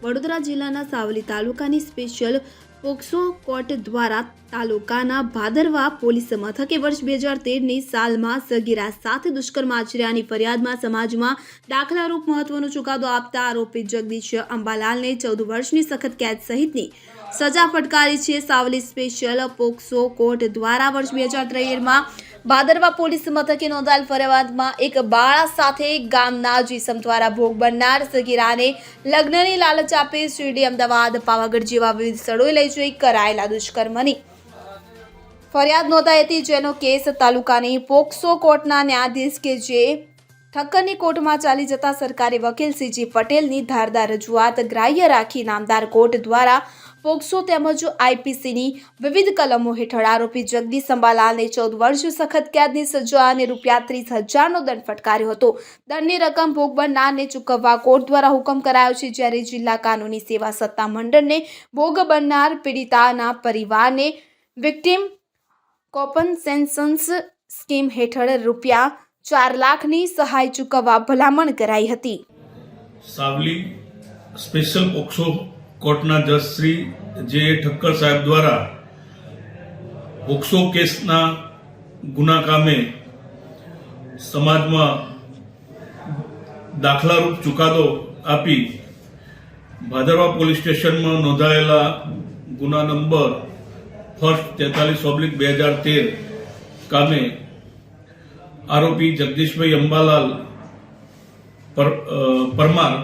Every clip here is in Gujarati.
વડોદરા જિલ્લાના સાવલી તાલુકાની સ્પેશિયલ પોક્સો કોર્ટ દ્વારા તાલુકાના ભાદરવા પોલીસ મથકે વર્ષ 2013ની સાલમાં સગીરા સાથે દુષ્કર્મ આચર્યાની ફરિયાદમાં સમાજમાં દાખલારૂપ મહત્વનો ચુકાદો આપતા આરોપી જગદીશ અંબાલાલને 14 વર્ષની સખત કેદ સહિતની સજા ફટકારી છે। સાવલી સ્પેશિયલ પોક્સો કોર્ટ દ્વારા વર્ષ 2013માં ભાદરવા પોલીસ મથકે નોંધાયેલ ફરિયાદમાં એક બાળા સાથે ગામના જીસમ દ્વારા ભોગ બનનાર સગીરાને લગ્નની લાલચ આપી શિરડી, અમદાવાદ, પાવાગઢ જેવા વિવિધ સ્થળોએ લઈ જઈ કરાયેલા દુષ્કર્મની ફરિયાદ નોંધાઈ હતી, જેનો કેસ તાલુકાની પોક્સો કોર્ટના ન્યાયાધીશ કે જે ઠક્કરની કોર્ટમાં ચાલી જતા સરકારી વકીલ સીજી પટેલની ધારદાર રજૂઆત ગ્રાહ્ય રાખી નામદાર કોર્ટ દ્વારા પોક્સો તેમજ આઈપીસીની વિવિધ કલમો હેઠળ આરોપી જગદીશ અંબાલાલને 14 વર્ષ સખત કેદની સજા અને ₹30,000નો દંડ ફટકાર્યો હતો। દંડની રકમ ભોગ બનનારને ચૂકવવા કોર્ટ દ્વારા હુકમ કરાયો છે, જ્યારે જિલ્લા કાનૂની સેવા સત્તા મંડળને ભોગ બનનાર પીડિતાના પરિવારને વિક્ટિમ કોમ્પન્સેશન સ્કીમ હેઠળ ₹4 લાખની સહાય ચૂકવવા ભલામણ કરાઈ હતી। સાવલી સ્પેશિયલ પોક્સો કોર્ટના જજ શ્રી જે ઠક્કર સાહેબ દ્વારા પોક્સો કેસના ગુના કામે સમાજમાં દાખલારૂપ ચુકાદો આપી ભાદરવા પોલીસ સ્ટેશનમાં નોંધાયેલા ગુના નંબર 43/2013 કામે આરોપી જગદીશભાઈ અંબાલાલ પરમાર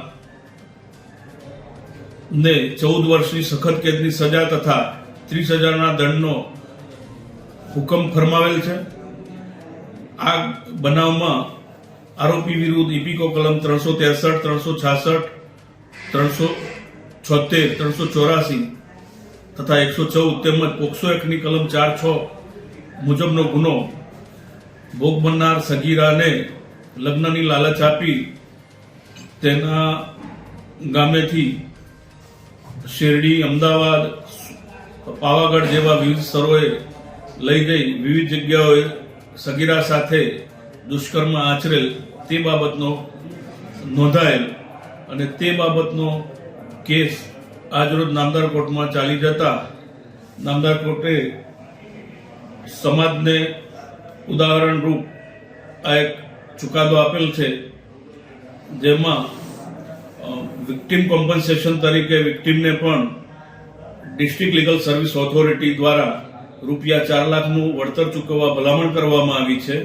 ને 14 વર્ષની સખત કેદની સજા તથા 30,000ના દંડનો હુકમ ફરમાવેલ છે। આ બનાવમાં આરોપી વિરુદ્ધ ઇપીકો કલમ 363, 366, 376, 384 તથા 114 તેમજ પોક્સો એક્ટની કલમ 4(6) મુજબનો ગુનો ભોગ બનનાર સગીરાને લગ્નની લાલચ આપી તેના ગામેથી શિરડી, અમદાવાદ, પાવાગઢ જેવા વિવિધ સ્થળોએ લઈ જઈ વિવિધ જગ્યાઓએ સગીરા સાથે દુષ્કર્મ આચરેલ તે બાબતનો નોંધાયેલ અને તે બાબતનો કેસ આજરોજ નામદાર કોર્ટમાં ચાલી જતા નામદાર કોર્ટે સમાજને ઉદાહરણ રૂપ આ એક ચુકાદો આપેલ છે, જેમાં વિક્ટિમ કોમ્પન્સેશન તરીકે વિક્ટિમને પણ ડિસ્ટ્રિક્ટ લીગલ સર્વિસ ઓથોરિટી દ્વારા ₹4 લાખનું વળતર ચૂકવવા ભલામણ કરવામાં આવી છે।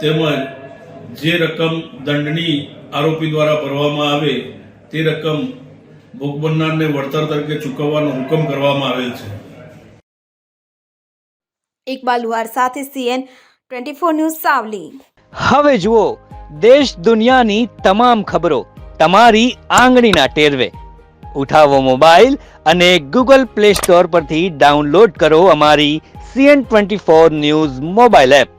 તેમજ જે રકમ દંડની આરોપી દ્વારા ભરવામાં આવે તે રકમ ભોગ બનનારને વળતર તરીકે ચૂકવવાનો હુકમ કરવામાં આવેલ છે। ઇકબાલ લુહાર સાથે CN24 ન્યૂઝ સાવલી। હવે જુઓ દેશ દુનિયાની તમામ ખબરો તમારી આંગળીના ટેરવે। ઉઠાવો મોબાઈલ અને Google Play Store પરથી ડાઉનલોડ કરો અમારી CN24 ન્યૂઝ મોબાઈલ એપ।